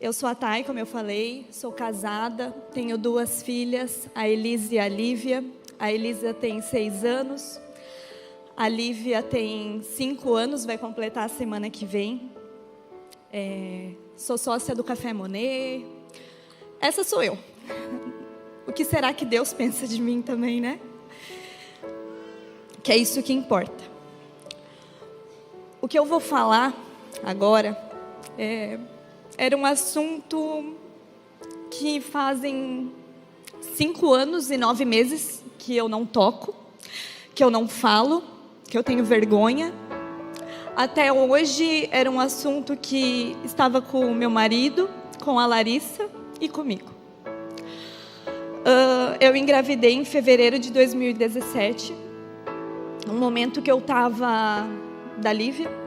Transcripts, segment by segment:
Eu sou a Thay, como eu falei, sou casada, tenho 2 filhas, a Elisa e a Lívia. A Elisa tem 6 anos, a Lívia tem 5 anos, vai completar a semana que vem. Sou sócia do Café Monet. Essa sou eu. O que será que Deus pensa de mim também, né? Que é isso que importa. O que eu vou falar agora era um assunto que fazem 5 anos e 9 meses que eu não toco, que eu não falo, que eu tenho vergonha. Até hoje era um assunto que estava com o meu marido, com a Larissa e comigo. Eu engravidei em fevereiro de 2017, no momento que eu estava da Lívia,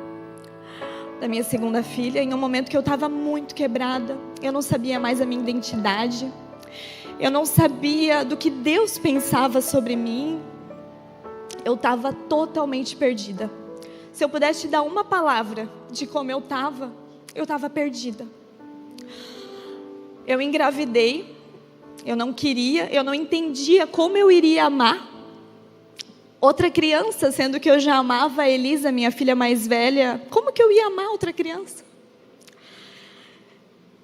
da minha segunda filha, em um momento que eu estava muito quebrada. Eu não sabia mais a minha identidade, eu não sabia do que Deus pensava sobre mim. Eu estava totalmente perdida. Se eu pudesse te dar uma palavra de como eu estava perdida. Eu engravidei, eu não queria, eu não entendia como eu iria amar outra criança, sendo que eu já amava a Elisa, minha filha mais velha. Como que eu ia amar outra criança?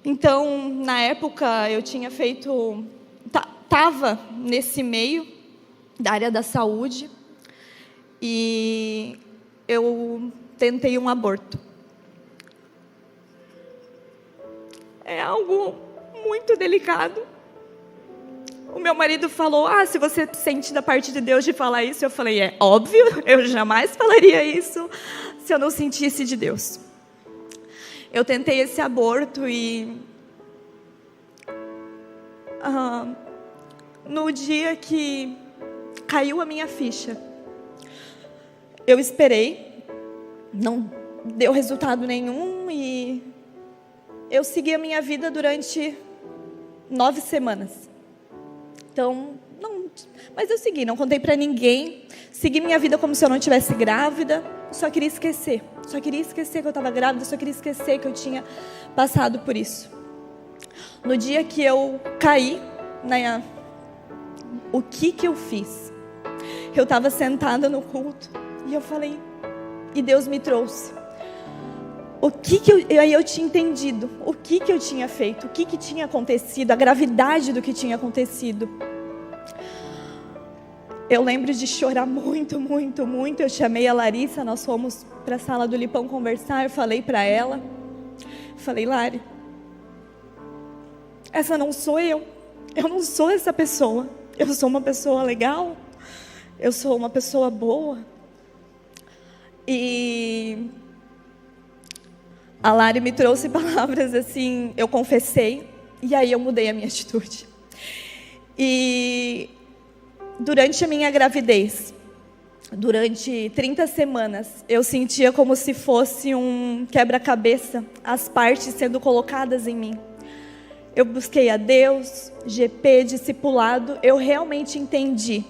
Então, na época, eu tinha estava nesse meio da área da saúde e eu tentei um aborto. É algo muito delicado. O meu marido falou: se você sente da parte de Deus de falar isso. Eu falei: é óbvio, eu jamais falaria isso se eu não sentisse de Deus. Eu tentei esse aborto e no dia que caiu a minha ficha, eu esperei, não deu resultado nenhum e eu segui a minha vida durante 9 semanas. Então, mas eu segui, não contei para ninguém, segui minha vida como se eu não estivesse grávida, só queria esquecer que eu estava grávida, só queria esquecer que eu tinha passado por isso. No dia que eu caí, o que eu fiz? Eu estava sentada no culto e eu falei, e Deus me trouxe. Aí eu tinha entendido o que eu tinha feito, o que tinha acontecido, a gravidade do que tinha acontecido. Eu lembro de chorar muito, muito, muito. Eu chamei a Larissa, nós fomos para a sala do Lipão conversar. Eu falei para ela, Lari, essa não sou eu não sou essa pessoa, eu sou uma pessoa legal, eu sou uma pessoa boa. E a Lari me trouxe palavras assim, eu confessei, e aí eu mudei a minha atitude. E durante a minha gravidez, durante 30 semanas, eu sentia como se fosse um quebra-cabeça, as partes sendo colocadas em mim. Eu busquei a Deus, GP, discipulado, eu realmente entendi.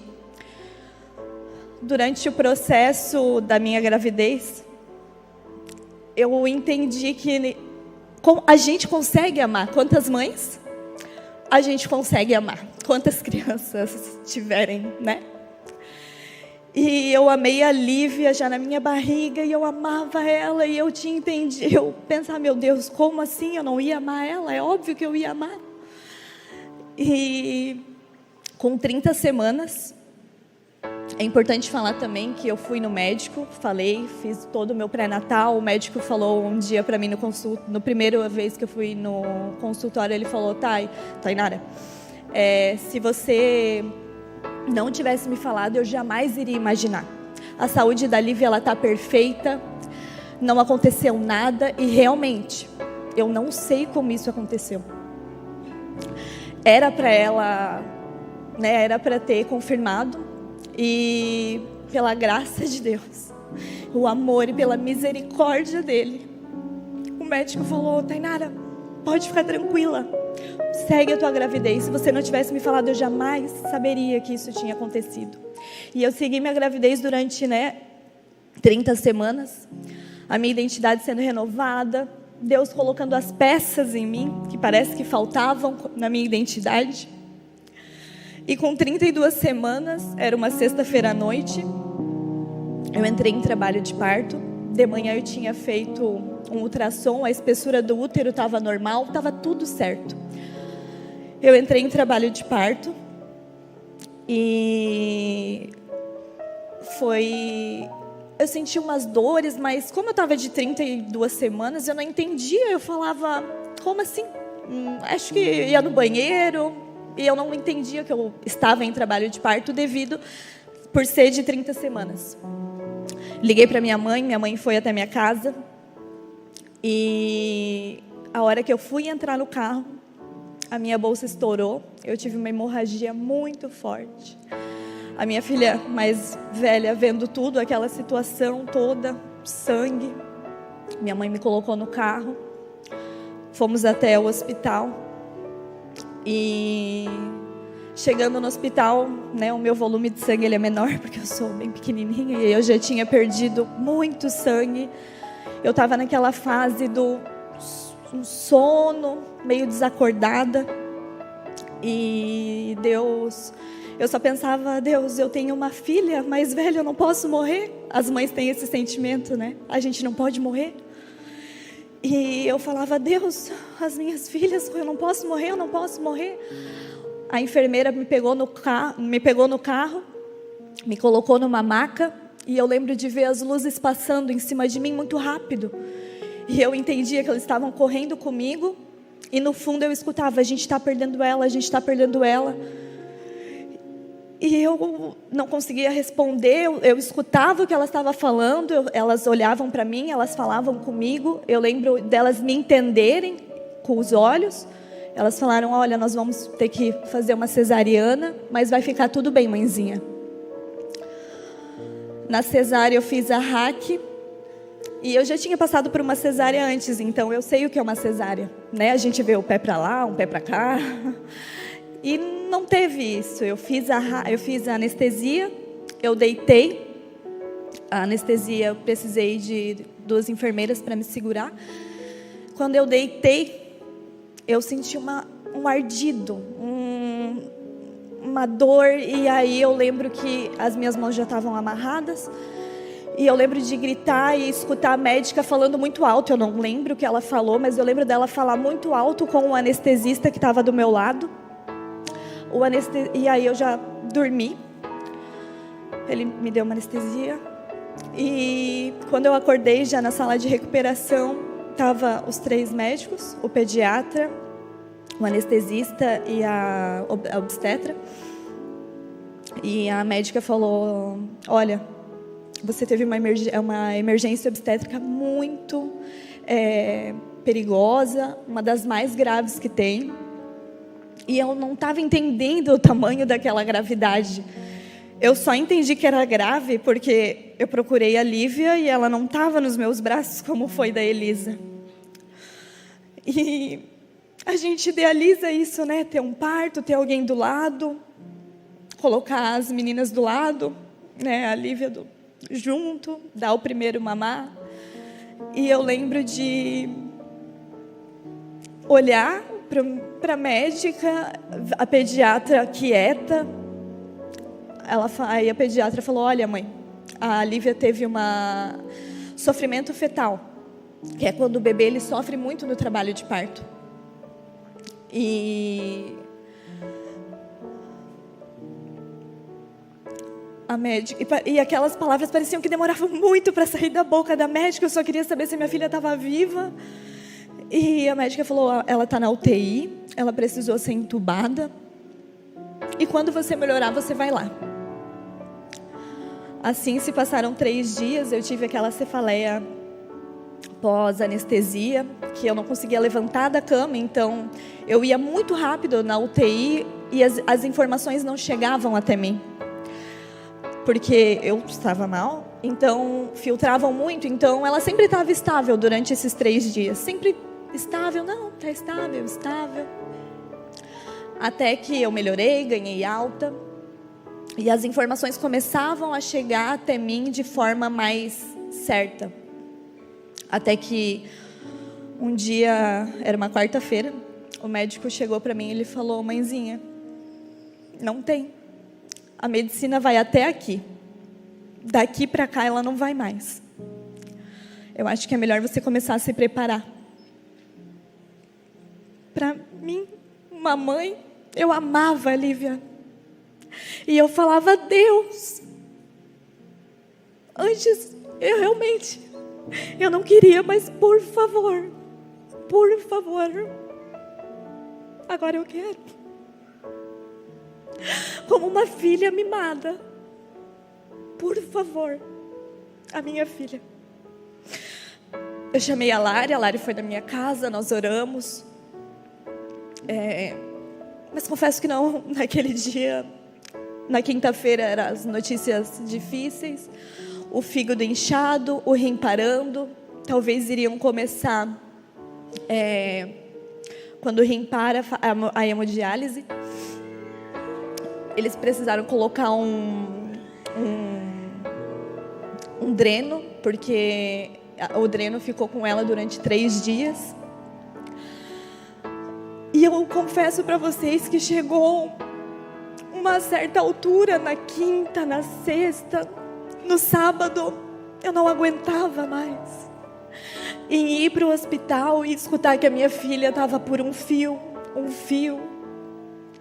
Durante o processo da minha gravidez, eu entendi que a gente consegue amar. Quantas mães a gente consegue amar? Quantas crianças tiverem, né? E eu amei a Lívia já na minha barriga, e eu amava ela, e eu tinha entendido. Eu pensava, meu Deus, como assim eu não ia amar ela? É óbvio que eu ia amar. E com 30 semanas, é importante falar também que eu fui no médico, fiz todo o meu pré-natal. O médico falou um dia para mim no primeira vez que eu fui no consultório, ele falou: Tainara, se você não tivesse me falado, eu jamais iria imaginar. A saúde da Lívia, ela está perfeita, não aconteceu nada, e realmente, eu não sei como isso aconteceu. Era para ela, era para ter confirmado, e pela graça de Deus, o amor e pela misericórdia dele, o médico falou: Tainara, pode ficar tranquila, segue a tua gravidez. Se você não tivesse me falado, eu jamais saberia que isso tinha acontecido. E eu segui minha gravidez durante 30 semanas, a minha identidade sendo renovada, Deus colocando as peças em mim, que parece que faltavam na minha identidade. E com 32 semanas, era uma sexta-feira à noite, eu entrei em trabalho de parto. De manhã eu tinha feito um ultrassom, a espessura do útero estava normal, estava tudo certo. Eu entrei em trabalho de parto e eu senti umas dores, mas como eu estava de 32 semanas, eu não entendia. Eu falava, como assim? Acho que ia no banheiro. E eu não entendia que eu estava em trabalho de parto por ser de 30 semanas. Liguei para minha mãe foi até minha casa. E a hora que eu fui entrar no carro, a minha bolsa estourou. Eu tive uma hemorragia muito forte. A minha filha mais velha, vendo tudo, aquela situação toda, sangue. Minha mãe me colocou no carro. Fomos até o hospital. E chegando no hospital, né, o meu volume de sangue ele é menor, porque eu sou bem pequenininha. E eu já tinha perdido muito sangue. Eu estava naquela fase do sono, meio desacordada. E Deus... Eu só pensava, Deus, eu tenho uma filha mais velha, eu não posso morrer. As mães têm esse sentimento, né? A gente não pode morrer. E eu falava, Deus, as minhas filhas, eu não posso morrer, eu não posso morrer. A enfermeira me pegou no carro, me colocou numa maca. E eu lembro de ver as luzes passando em cima de mim muito rápido. E eu entendia que eles estavam correndo comigo. E no fundo eu escutava, a gente está perdendo ela, a gente está perdendo ela. E eu não conseguia responder, eu escutava o que elas estavam falando, elas olhavam para mim, elas falavam comigo. Eu lembro delas me entenderem com os olhos. Elas falaram, olha, nós vamos ter que fazer uma cesariana, mas vai ficar tudo bem, mãezinha. Na cesárea eu fiz a RAC, e eu já tinha passado por uma cesárea antes, então eu sei o que é uma cesárea, né? A gente vê o pé para lá, um pé para cá... E não teve isso. Eu fiz a anestesia, eu deitei. A anestesia, eu precisei de 2 enfermeiras para me segurar. Quando eu deitei, eu senti um ardido, uma dor. E aí eu lembro que as minhas mãos já estavam amarradas. E eu lembro de gritar e escutar a médica falando muito alto. Eu não lembro o que ela falou, mas eu lembro dela falar muito alto com o anestesista que estava do meu lado. E aí eu já dormi. Ele me deu uma anestesia. E quando eu acordei já na sala de recuperação, estavam os 3 médicos, o pediatra, o anestesista e a obstetra. E a médica falou, olha, você teve uma emergência obstétrica muito perigosa, uma das mais graves que tem. E eu não estava entendendo o tamanho daquela gravidade. Eu só entendi que era grave porque eu procurei a Lívia e ela não estava nos meus braços como foi da Elisa. E a gente idealiza isso, né? Ter um parto, ter alguém do lado, colocar as meninas do lado, né? A Lívia junto, dar o primeiro mamar. E eu lembro de olhar para a médica, a pediatra quieta. Aí a pediatra falou, olha mãe, a Lívia teve sofrimento fetal, que é quando o bebê ele sofre muito no trabalho de parto. E a médica, e aquelas palavras pareciam que demoravam muito para sair da boca da médica. Eu só queria saber se minha filha estava viva. E a médica falou, ela está na UTI, ela precisou ser entubada. E quando você melhorar, você vai lá. Assim se passaram 3 dias, eu tive aquela cefaleia pós-anestesia, que eu não conseguia levantar da cama, então eu ia muito rápido na UTI e as informações não chegavam até mim. Porque eu estava mal, então filtravam muito, então ela sempre estava estável durante esses 3 dias, sempre estável, não, está estável. Até que eu melhorei, ganhei alta, e as informações começavam a chegar até mim de forma mais certa. Até que Um dia, era uma quarta-feira, o médico chegou para mim e ele falou: mãezinha, não tem. A medicina vai até aqui. Daqui para cá ela não vai mais. Eu acho que é melhor você começar a se preparar. Para mim, uma mãe, eu amava a Lívia. E eu falava: Deus, antes eu não queria, mas por favor, agora eu quero. Como uma filha mimada, por favor, a minha filha. Eu chamei a Lari foi na minha casa, nós oramos. Mas confesso que não, naquele dia, na quinta-feira, eram as notícias difíceis. O fígado inchado, o rim parando. Talvez iriam começar, quando o rim para, a hemodiálise. Eles precisaram colocar um dreno, porque o dreno ficou com ela durante 3 dias. E eu confesso para vocês que chegou uma certa altura, na quinta, na sexta, no sábado, eu não aguentava mais em ir para o hospital e escutar que a minha filha estava por um fio.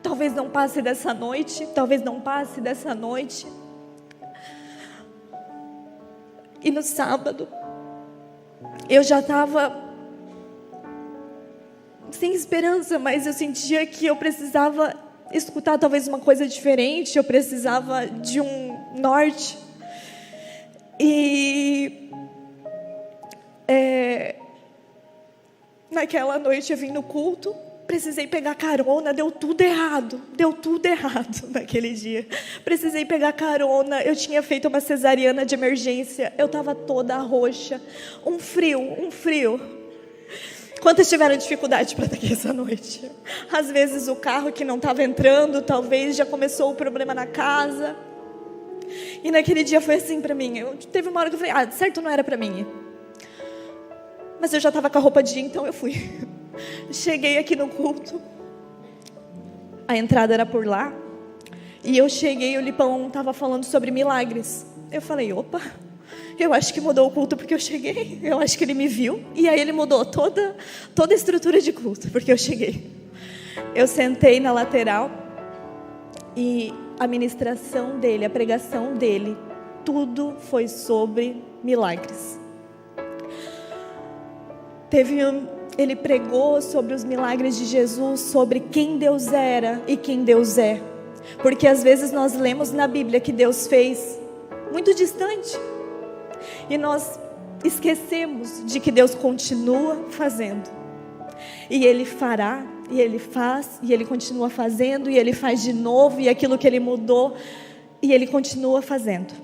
Talvez não passe dessa noite. E no sábado, eu já estava sem esperança, mas eu sentia que eu precisava escutar talvez uma coisa diferente, eu precisava de um norte. E naquela noite eu vim no culto, precisei pegar carona, deu tudo errado naquele dia. Precisei pegar carona, eu tinha feito uma cesariana de emergência, eu estava toda roxa, um frio. Quantas tiveram dificuldade para estar aqui essa noite? Às vezes o carro que não estava entrando, talvez já começou o problema na casa. E naquele dia foi assim para mim. Teve uma hora que eu falei: certo, não era para mim ir. Mas eu já estava com a roupa de ir, então eu fui. Cheguei aqui no culto. A entrada era por lá. E eu cheguei, o Lipão estava falando sobre milagres. Eu falei: opa, eu acho que mudou o culto porque eu cheguei. Eu acho que ele me viu. E aí ele mudou toda a estrutura de culto, porque eu cheguei. Eu sentei na lateral. E a ministração dele, a pregação dele, tudo foi sobre milagres. Ele pregou sobre os milagres de Jesus, sobre quem Deus era e quem Deus é. Porque às vezes nós lemos na Bíblia que Deus fez muito distante. E nós esquecemos de que Deus continua fazendo. E Ele fará, e Ele faz, e Ele continua fazendo, e Ele faz de novo, e aquilo que Ele mudou, e Ele continua fazendo.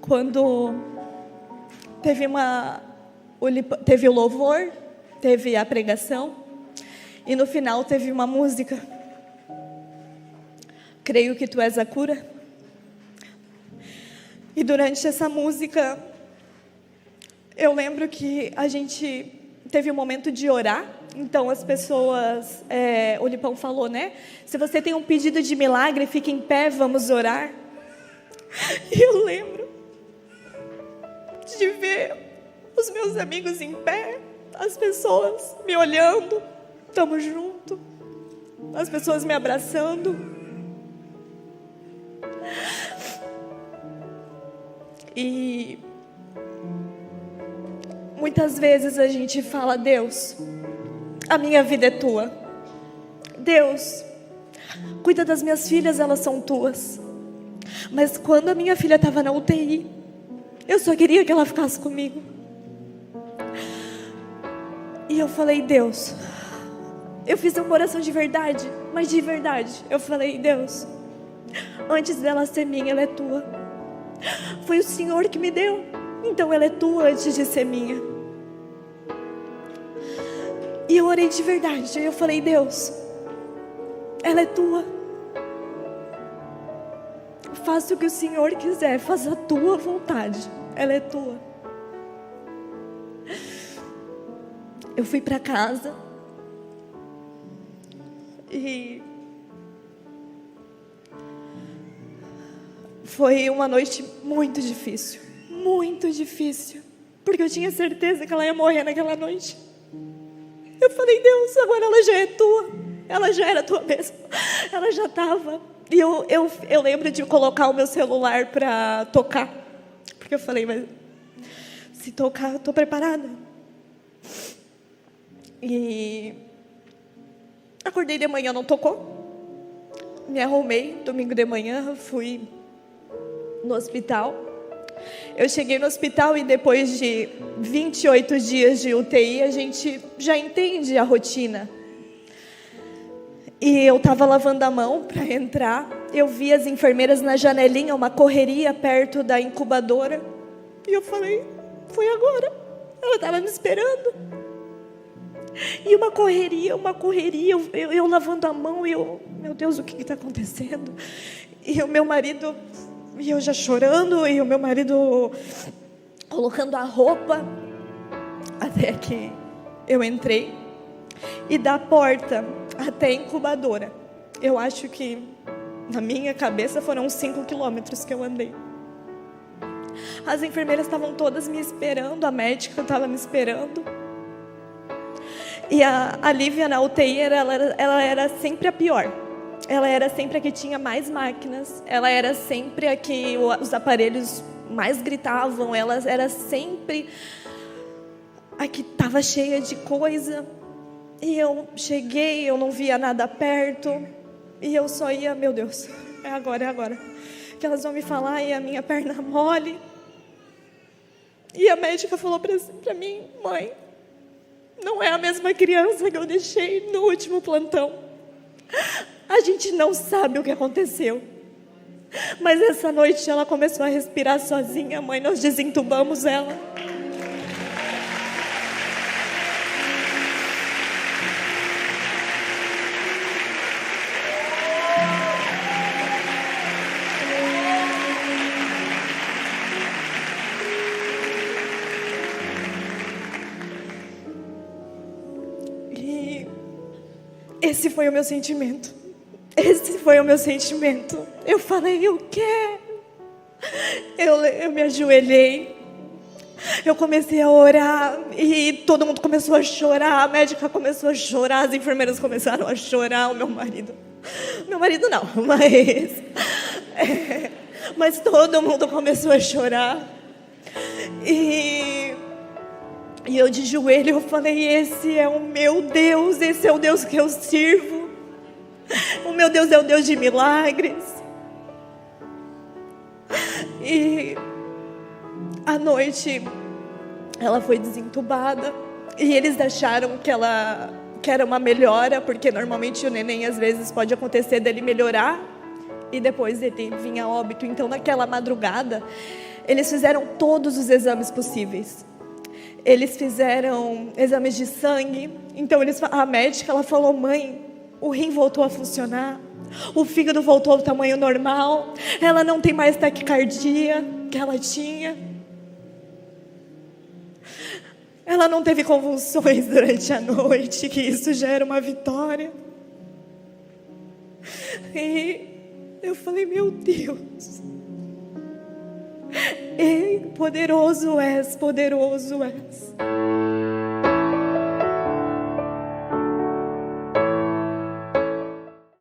Quando teve o louvor, teve a pregação, e no final teve uma música. Creio que Tu és a cura. E durante essa música, eu lembro que a gente teve um momento de orar. Então as pessoas, o Lipão falou, né? Se você tem um pedido de milagre, fique em pé, vamos orar. E eu lembro de ver os meus amigos em pé, as pessoas me olhando, estamos juntos, as pessoas me abraçando. E muitas vezes a gente fala: Deus, a minha vida é Tua. Deus, cuida das minhas filhas, elas são Tuas. Mas quando a minha filha estava na UTI, eu só queria que ela ficasse comigo. E eu falei: Deus, eu fiz uma oração de verdade, mas de verdade. Eu falei: Deus, antes dela ser minha, ela é Tua. Foi o Senhor que me deu, então ela é Tua antes de ser minha. E eu orei de verdade. Eu falei: Deus, ela é Tua. Faça o que o Senhor quiser, faça a Tua vontade. Ela é Tua. eu fui para casa e foi uma noite muito difícil, porque eu tinha certeza que ela ia morrer naquela noite. Eu falei: Deus, agora ela já é tua, ela já era tua mesmo, ela já estava. E eu lembro de colocar o meu celular para tocar, porque eu falei: mas se tocar, eu estou preparada. E acordei de manhã, não tocou. Me arrumei, domingo de manhã, fui no hospital. Eu cheguei no hospital e depois de 28 dias de UTI, a gente já entende a rotina. E eu estava lavando a mão para entrar. Eu vi as enfermeiras na janelinha, uma correria perto da incubadora. E eu falei: foi agora. Ela estava me esperando. E uma correria, eu lavando a mão e eu, meu Deus, o que está acontecendo? E o meu marido, e eu já chorando, e o meu marido colocando a roupa, até que eu entrei. E da porta até a incubadora, eu acho que na minha cabeça foram uns 5 quilômetros que eu andei. As enfermeiras estavam todas me esperando, a médica estava me esperando. E a Lívia na UTI, ela era sempre a pior. Ela era sempre a que tinha mais máquinas. Ela era sempre a que os aparelhos mais gritavam. Ela era sempre a que estava cheia de coisa. E eu cheguei, eu não via nada perto. E eu só ia: meu Deus, é agora. Que elas vão me falar, e a minha perna mole. E a médica falou para mim: mãe, não é a mesma criança que eu deixei no último plantão. A gente não sabe o que aconteceu. Mas essa noite ela começou a respirar sozinha, mãe. Nós desentubamos ela. E esse foi o meu sentimento. Eu falei: eu quero. Eu me ajoelhei. Eu comecei a orar. E todo mundo começou a chorar. A médica começou a chorar. As enfermeiras começaram a chorar. O meu marido não, mas todo mundo começou a chorar. E eu de joelho, eu falei: esse é o meu Deus. Esse é o Deus que eu sirvo. O meu Deus é o Deus de milagres. E à noite ela foi desentubada. E eles acharam que era uma melhora, porque normalmente o neném às vezes pode acontecer dele melhorar e depois ele vinha a óbito. Então naquela madrugada eles fizeram todos os exames possíveis. Eles fizeram exames de sangue. Então a médica, ela falou: mãe, o rim voltou a funcionar, o fígado voltou ao tamanho normal, ela não tem mais taquicardia que ela tinha, ela não teve convulsões durante a noite, que isso já era uma vitória. E eu falei: meu Deus, poderoso és.